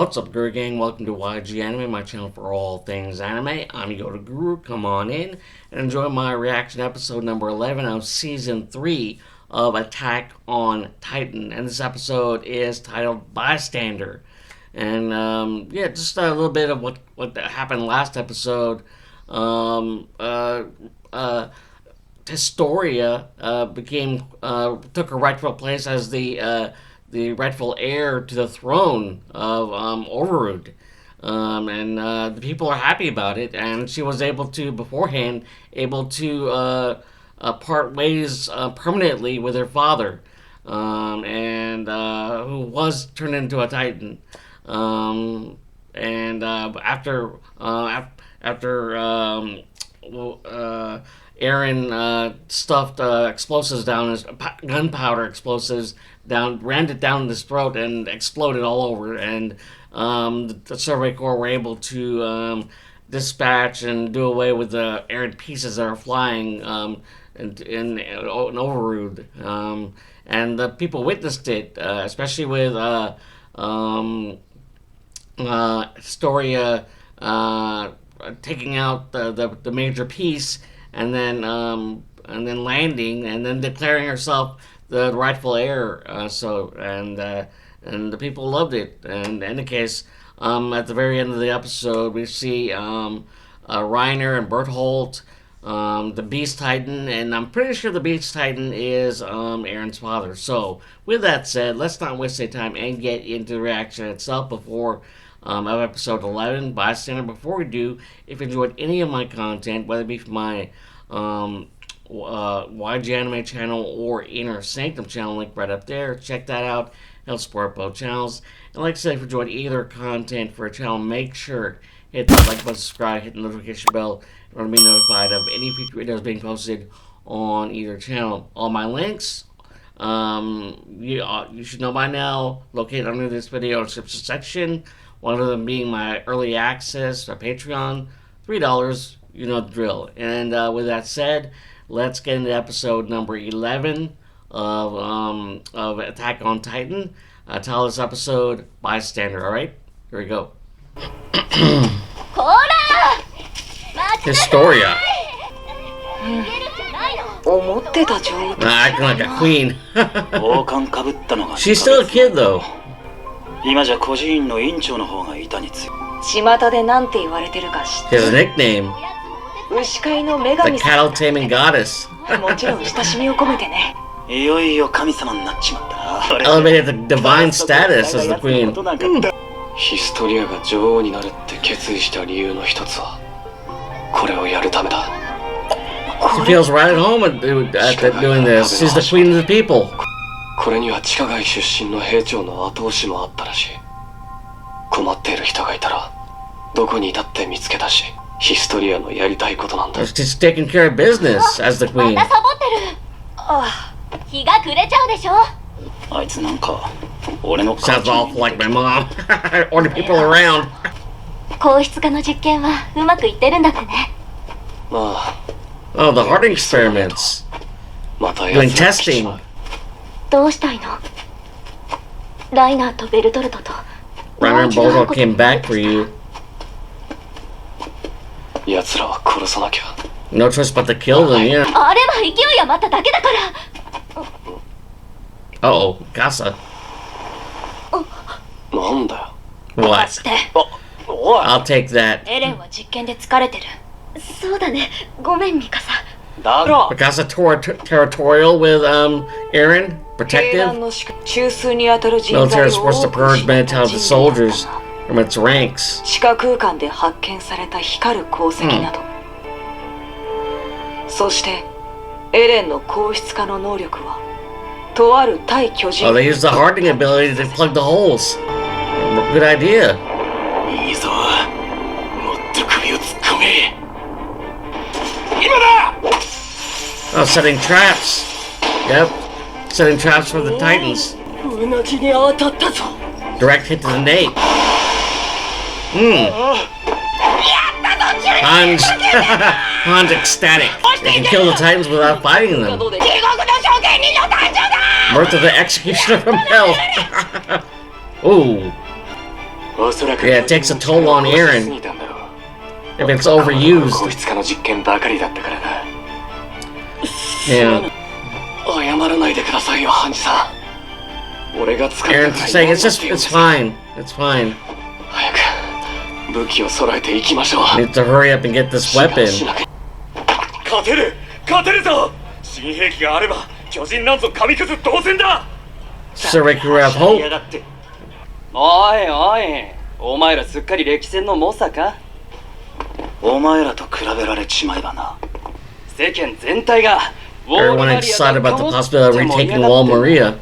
What's up, Guru Gang? Welcome to YG Anime, my channel for all things anime. I'm Yoda Guru. Come on in and enjoy my reaction episode number 11 of Season 3 of Attack on Titan. And this episode is titled Bystander. And, just a little bit of what happened last episode. Historia took her rightful place as the rightful heir to the throne of Overrood. And the people are happy about it, and she was able to, beforehand, part ways permanently with her father, who was turned into a Titan. After Eren stuffed explosives down his gunpowder explosives rammed it down his throat and exploded all over. And the Survey Corps were able to dispatch and do away with the errant pieces that are flying in Overrood. And the people witnessed it, especially with Historia taking out the major piece. And then landing, and then declaring herself the rightful heir. And the people loved it. And in any case, at the very end of the episode, we see Reiner and Bertholdt, the Beast Titan, and I'm pretty sure the Beast Titan is Eren's father. So, with that said, let's not waste any time and get into the reaction itself before of episode 11, Bystander. Before we do, if you enjoyed any of my content, whether it be from my YG Anime channel or Inner Sanctum channel, link right up there, check that out. Help support both channels. And like I said, if you enjoyed either content for a channel, make sure hit the like button, subscribe, hit the notification bell in order to be notified of any future videos being posted on either channel. All my links, you should know by now, located under this video description section. One of them being my early access, my Patreon, $3, you know the drill. And with that said, let's get into episode number 11 of Attack on Titan. Title this episode, Bystander, alright? Here we go. Historia. Acting like a queen. She's still a kid though. 今じゃ孤児院の院長の方が板につい巷でなんて言われてるか知って His nickname, 牛飼いの女 the 神さ cattle taming goddess. んもちろん親しみを込めてねいよいよ神様になっちまったな Elevated the divine status as the queen. ヒストリアが女王になるって決意した理由の一つはこれをやるためだ She feels right at home at doing this. She's the queen of the people. これには地下街出身の兵長の後押しもあったらしい困っている人がいたらどこにいたって見つけたしヒストリアのやりたいことなんだ She's taking care of business as the queen. またサボってる日が暮れちゃうでしょあいつなんか俺の Sounds awful like my mom. Or the people around. 硬質化の実験はうまくいってるんだってねまあ Oh, the heart experiments. また Doing やつが来てし testing. まうどうしたいのライナーとベルトルトと Reiner and Bertholdt came back for you. 奴らは殺さなきゃ No choice but to kill them, yeah. あれは勢い余っただけだから Uh-oh, Casa. なんだよ What? しておい I'll take that. エレンは実験で疲れてるそうだねごめんミカサだろ Casa territorial with, Eren? 兵 Protective? 団の中枢にあたる人 Military 材 is を supposed to 多く purge 失った mentality of 人 the 類 soldiers だ from its ranks. 地下空間で発見された光る鉱石など、そしてエレンの硬質化の能力はとある対巨人 Oh, they use the hardening ability to plug the holes. Good idea. いいぞもっと首を突っ込め今だ Oh, setting traps. Yep. Setting traps for the Titans. うなじに当たったぞ Direct hit to the nape. Han's Han's ecstatic. They can kill the Titans without fighting them. Mirth of the executioner from hell. Ooh. Yeah, it takes a toll on Eren if it's overused. 硬質化の実験ばかりだったからな。 Yeah. 謝らないでくださいよ、ハンジさん。俺が使った Eren's saying it's fine. It's fine. 早く武器を揃えていきましょう。 Need to hurry up and get this weapon. 勝てるぞ。新兵器があれば巨人なんぞ紙くず同然だ。 Surverycorp have hope. おいおい、お前らすっかり歴戦の猛者か。お前らと比べられちまえばな。世間全体が Everyone excited about the possibility of retaking Wall Maria.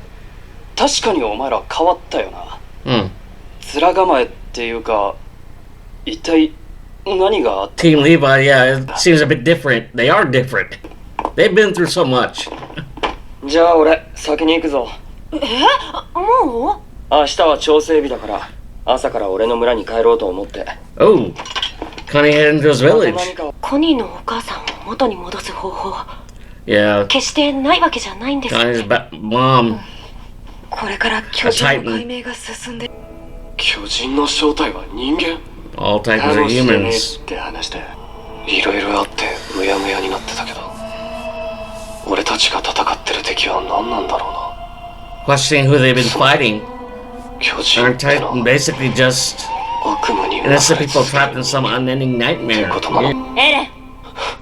確かにお前ら変わったよな。面構えっていうか、一体何があった？ Team Levi, yeah, it seems a bit different. They are different. They've been through so much. じゃあ俺先に行くぞ。もう？明日は調整日だから朝から俺の村に帰ろうと思って。Oh, Connie headed into his village. コニーのお母さんを元に戻す方法 Yeah, 決してないわけじゃないんです。 Connie's mom, これから巨人の解明が進んで、巨人の正体は人間？ all Titans are humans. って話で、いろいろあってうやむやになってたけど、俺たちが戦ってる敵は何なんだろうな。 Questioning who they've been fighting. 巨人 Aren't っての Titan は basically just 悪夢に innocent people trapped in some unending nightmare? エレン、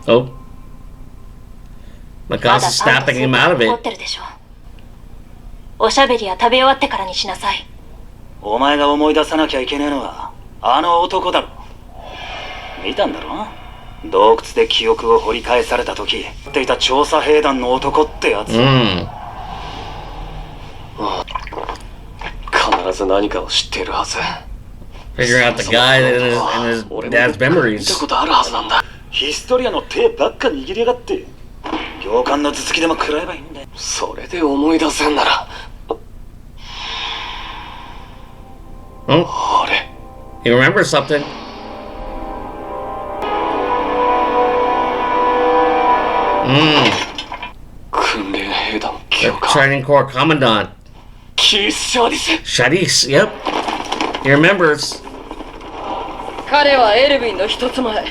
Oh, まだ Mikasa's snapping him out of 残 it. ってるでしょ。おしゃべりは食べ終わってからにしなさい。お前が思い出さなきゃいけねえのはあの男だろ。見たんだろ。洞窟で記憶を掘り返された時っていた調査兵団の男ってやつ。必ず何かを知っているはず。 Figure out the guy in his dad's 見 memories. たことあるはずなんだ。ヒストリアの手ばっか握りやがって。行間の頭突きでも食らえばいいんだよ。それで思い出せんなら。 Oh, あれ he remembers something. Mm, 訓練兵団 the 教官 Training Corps Commandant. キース・シャーディス。 Shadis, yep. He remembers. 彼はエルヴィンの一つ前。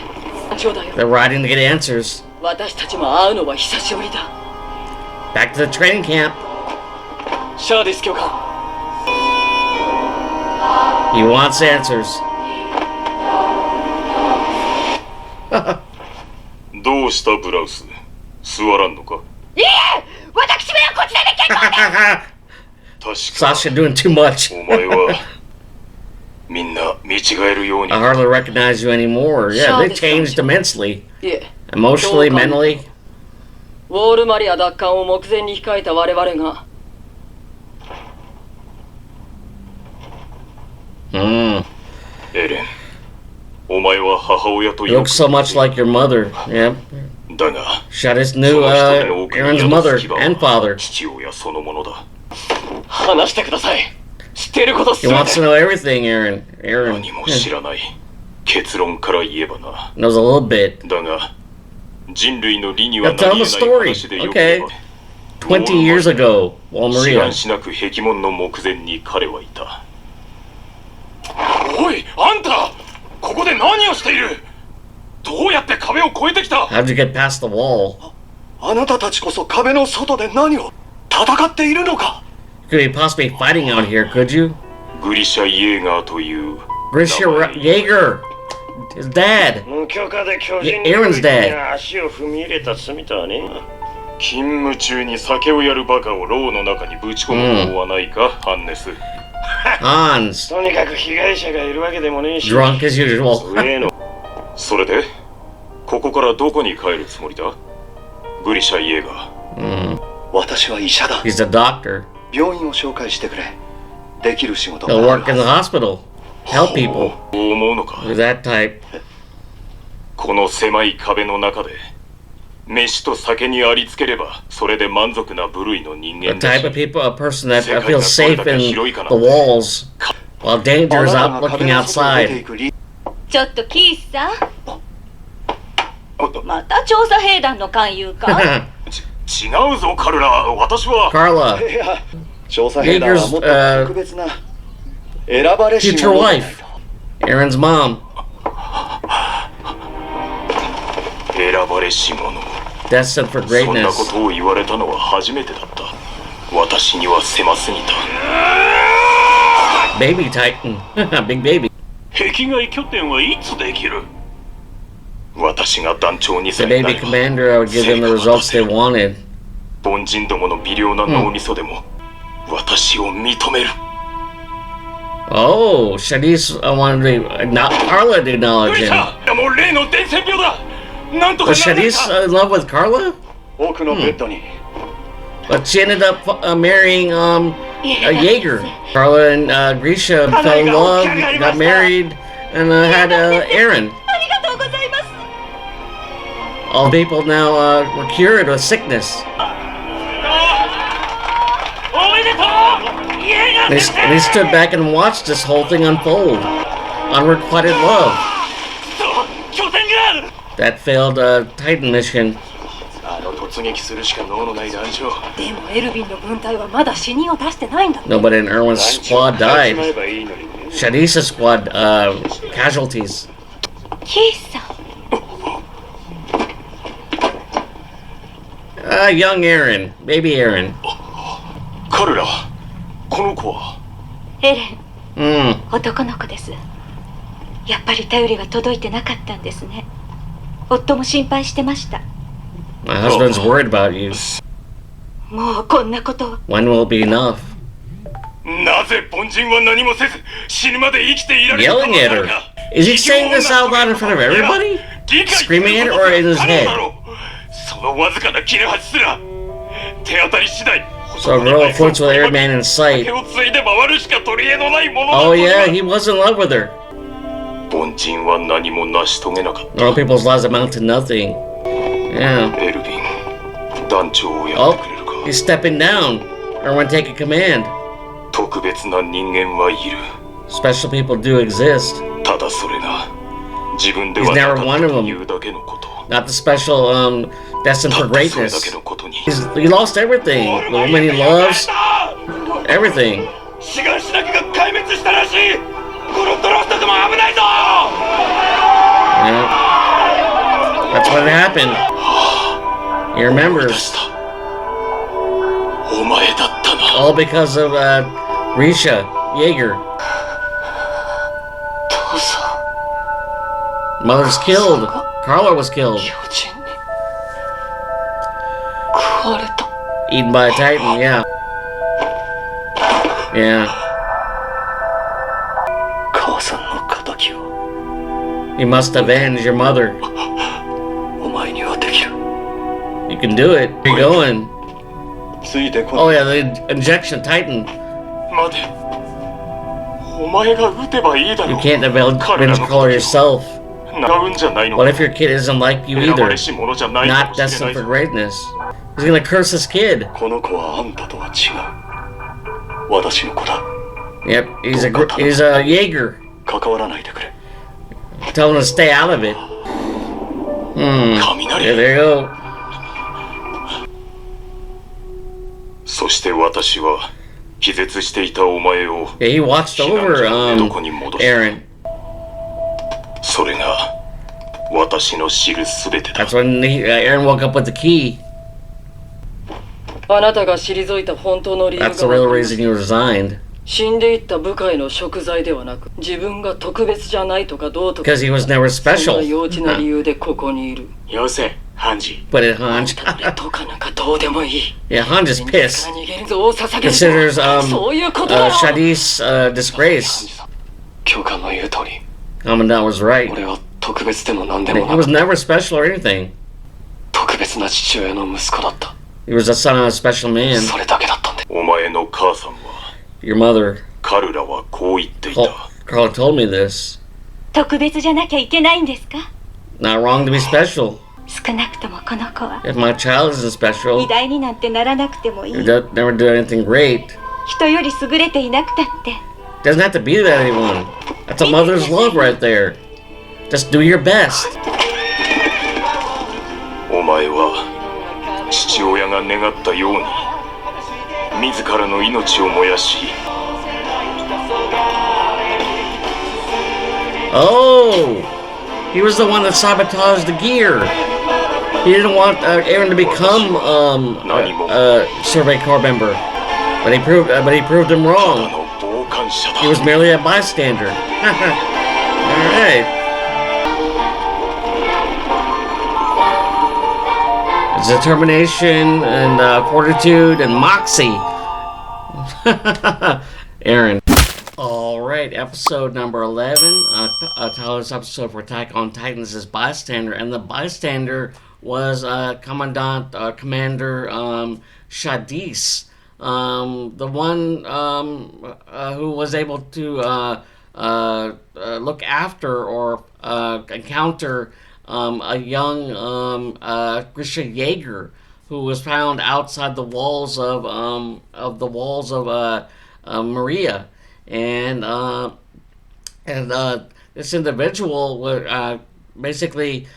ちょうだよ。 They're riding to get answers. 私たちも会うのは久しぶりだ。 Back to the training camp. シャーディス教官。 He wants answers. どうしたブラウス？座らんのか？いいえ、私めはこちらで結構です。確か Sasha doing too much. お前はみんな見違えるように。 I hardly recognize you anymore. Yeah, they changed immensely. いえ、 Emotionally, mentally. ウォールマリア奪還を目前に控えた我々が。Mm. エレン、お前は母親と You よ look く so much like your mother. Yep. だが、 Shadis そ knew の人の奥に Eren's 宿 mother す牙は and father. 父親そのものだ。話してください。知っていること He すべ wants to て。 know everything, Eren. Eren 何も知らない。結論から言えばな。 knows a little bit. だが、人類の理には Yeah, tell なり him 得 a ない story. 話でよけ Okay. れば。 20 years ago, Wall 知 Maria. らんしなく壁門の目前に彼はいた。おい、あんたここで何をしている？どうやって壁を越えてきた？ How'd you get past the wall? あなたたちこそ壁の外で何を戦っているのか。 Could he possibly be fighting out here, could you? グリシャ・イエーガーという Yeager! His dad! 無許可で巨人 Eren's 領域に dad. 足を踏み入れた罪とはね。勤務中に酒をやるバカを牢の中にぶち込む方はないか、ハンネス。 Hans. とにかく被害者がいるわけでもねえし。 Drunk as usual. 上のそれで、ここからどこに帰るつもりだ？グリシャ・イエーガー。私は医者だ。 He's a doctor. 病院を紹介してくれ。できる仕事 He'll がある work in the はず。 hospital. Help people. そう思うのか。 Who's that type? この狭い壁の中で飯と酒にありつければそれで満足な部類の人 The 間だ type し of people, a person that feels safe in the walls while danger is あ out なたが壁 looking の外に出て outside. いく理ちょっとキースさん、また調査兵団の勧誘か？違うぞカルラ、私は Carla, いや、調査兵団はもっと特別な選ばれし future 者でない wife. と。Eren's mom. 選ばれし者。 Destined for そんな greatness. ことを言われたのは初めてだった。私には狭すぎた。 Baby Titan. Big baby. 壁外拠点はいつできる？私が団長に The さえな baby れば commander, I would give them the results they wanted. 凡人どもの微量な脳みそでも私を認める。 Oh, Shadis wanted to, not Carla to acknowledge him. もう例の伝染病だ。なんとか Was ならない Shadis か。 in love with Carla? 奥のベッドに But she ended up marrying a Jaeger. Carla and Grisha fell in love, got married, and had Eren. ありがとうございます。 All people now were cured of sickness. おめでとう。家が They stood back and watched this whole thing unfold. Unrequited love. 拠点が That failed Titan mission. あの突撃するしか能のない団長。でもエルヴィンの軍隊はまだ死人を出してないんだ。 Nobody in Erwin's squad しま died. えばいいのにね。 Shadisa's squad casualties. キースさん。 Young Eren, baby Eren. 彼らこの子はエレン、 Hmm. 男の子です。やっぱり頼りは届いてなかったんですね。夫も心配してました。 My husband's worried about you. もうこんなことを。 When will it be enough? なぜ凡人は何もせず死ぬまで生きていられる Yelling at her. Is he saying this out loud in front of everybody? Screaming at it or in his head? そのわずかな切れ端すら手当たり次第 So a girl floats with every man in sight. 手をついで回るしか取り柄のないものだ Oh yeah, he was in love with her. 凡人は何も成し遂げなかった All people's lives amount to nothing. Yeah. エルヴィン団長をや Oh, ってくれるか he's stepping down. Everyone take a command. 特別な人間はいる Special people do exist. ただそれが自分で He's はな never かっ one た of と them. いうだけのこと Not the special, destined た for ったそれだ greatness. けのことに He lost everything. The woman he loves, everything. 志願しなきが壊滅したらしいこのドロスタクも危ないぞ Yeah. That's what happened. He 思い出 remembers. したお前だったな All because of, Risha Jaeger. 父さ Mother's killed. Carla was killed. ん、巨人に食われた。 Eaten by a titan, yeah. Yeah. 母さんの仇を You must avenge your mother. お前にはできる。 You can do it. Where you going? ついてこ Oh ない。 yeah, the injection titan. 待てお前が撃てばいいだ You ろ can't avenge Carla yourself. 違うんじゃないの What if your kid isn't like you 選ば either? れし者じゃないか Not もしれ destined ない for ぞ greatness. He's gonna curse his kid. この子はあんたとは違う。私の子だ。 Yep, he's a Jaeger. 関わらないでくれ。 Tell him to stay out of it. Hmm. 雷 Yeah, there you go. そして私は気絶していたお前を Yeah, he watched 避難 over 所のどこに戻した Eren. それが私の知るすべてだ That's when Eren woke up with the key. あなたが退いた本当の理由 That's the が real reason you resigned. 死んでいった部下への贖罪ではなく自分が特別じゃないとかどうとか Because he was never そん special. な幼稚な理由でここにいるよせハンジ Put it, Hanj. 誰とかなんかどうでもいい Yeah, Hanj is 現実 pissed. から逃げるぞを捧げる Considers そういうことだろ Shadis disgrace. 教官の言う通り、 Commandant was right. 俺は特別でも何で He もな was く never special or anything. 特別な父親の息子だった。 He was the son of a special man. それだけだったんで。お前の母さんは Your mother, カルラはこう言っていた Carla told me this. 特別じゃなきゃいけないんですか？ Not wrong to be special. 少なくともこの子は If my child isn't 偉 special, 大になんてならなくてもいい。 you never do anything great. 人より優れていなくたって Doesn't have to be that anyone. That's a mother's love right there. Just do your best. お前は父親が願ったように自らの命を燃やし Oh, he was the one that sabotaged the gear. He didn't want Eren to become a Survey Corps member, but he proved him wrong. He was merely a bystander. All right. Determination and fortitude and moxie. Eren. Alright, episode number 11. Tyler's episode for Attack on Titans is Bystander, and the Bystander was Commander Shadis, the one who was able to look after or encounter a young erenyeager who was found outside the walls of Maria, and this individual was basically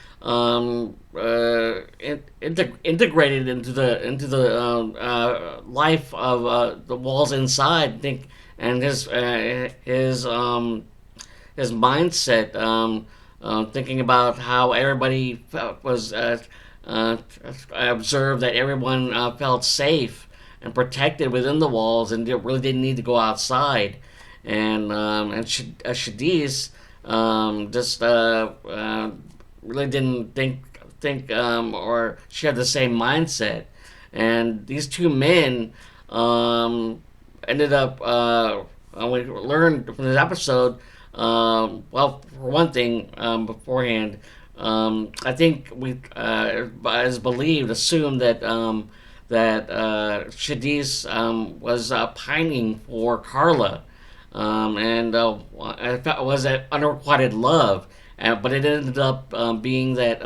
integrated into the life of the walls inside. And his mindset, thinking about how everybody was observed that everyone felt safe and protected within the walls and really didn't need to go outside. And Shadis just really didn't think or share the same mindset. And these two men ended up, we learned from this episode, well, for one thing, beforehand, I think we, as assumed that Shadis was pining for Carla, and it was an unrequited love, but it ended up being that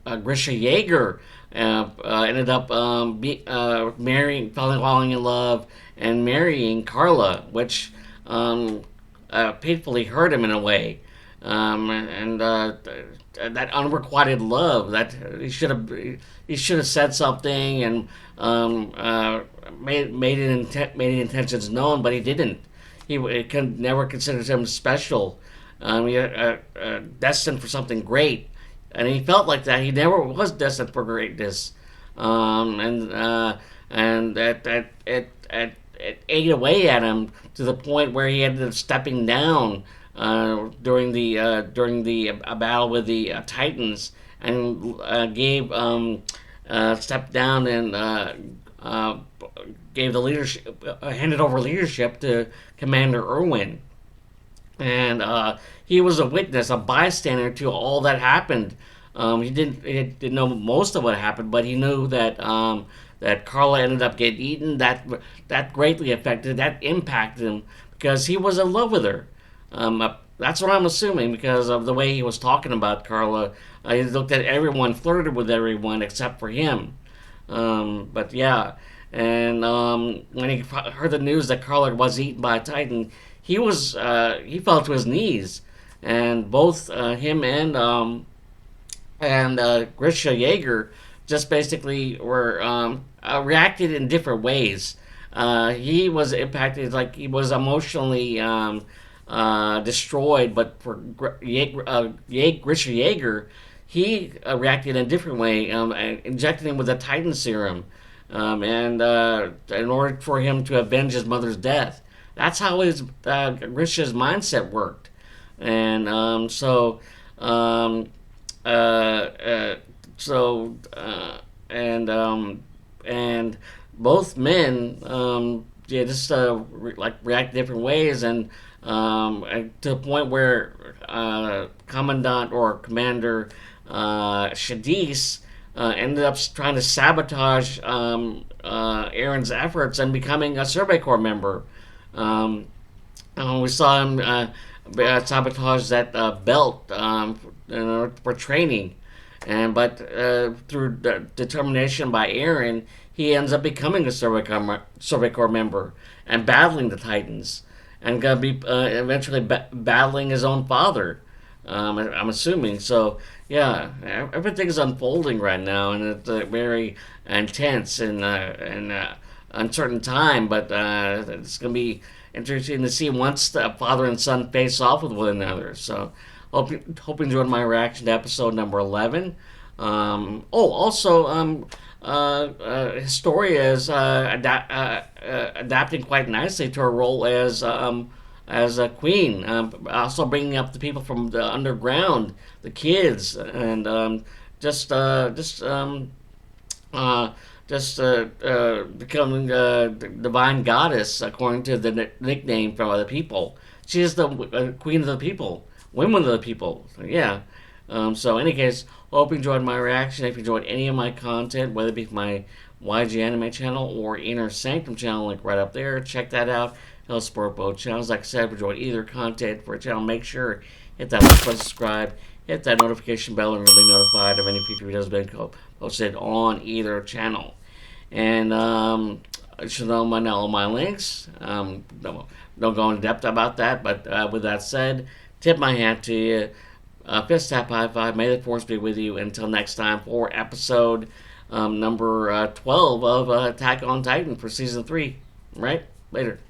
erenyeager ended up falling in love and marrying Carla, which painfully hurt him in a way, and that unrequited love, that he should have said something and made intentions known, but he didn't. He never considered him special. Destined for something great, and he felt like that. He never was destined for greatness, and it ate away at him to the point where he ended up stepping down during the battle with the Titans, and stepped down and gave the leadership, handed over leadership to Commander Erwin. And he was a witness, a bystander to all that happened. He didn't know most of what happened, but he knew that that Carla ended up getting eaten. That greatly affected, that impacted him, because he was in love with her. That's what I'm assuming, because of the way he was talking about Carla. He looked at everyone, flirted with everyone except for him. But yeah, and when he heard the news that Carla was eaten by a Titan, he fell to his knees, and both him and erenyeager just basically were reacted in different ways. He was impacted, like he was emotionally destroyed, but for erenyeager, he reacted in a different way, injecting him with a Titan serum, and in order for him to avenge his mother's death. That's how Grisha's mindset worked, and and both men react different ways, and to the point where Commandant or Commander Shadis ended up trying to sabotage Eren's efforts and becoming a Survey Corps member. We saw him sabotage that belt for training, but through determination by Eren, he ends up becoming a Survey Corps member and battling the Titans, and gonna be eventually battling his own father. I'm assuming. So yeah, everything's unfolding right now, and it's very intense and uncertain time, but it's going to be interesting to see once the father and son face off with one another. So, hope you enjoyed my reaction to episode number 11. Historia is adapting quite nicely to her role as a queen. Also bringing up the people from the underground, the kids, and becoming the divine goddess according to the nickname from other people. She is the queen of the people, women of the people. Yeah. So in any case, hope you enjoyed my reaction. If you enjoyed any of my content, whether it be my YG Anime channel or Inner Sanctum channel, link right up there, check that out. Help support both channels. Like I said, if you enjoyed either content for a channel, make sure hit that like button, subscribe, hit that notification bell, and you'll be notified of any future videos being posted on either channel. And you should know all my links. Don't go in depth about that, but with that said, tip my hat to you. Fist tap high five. May the force be with you. Until next time for episode number 12 of Attack on Titan for season 3. Right? Later.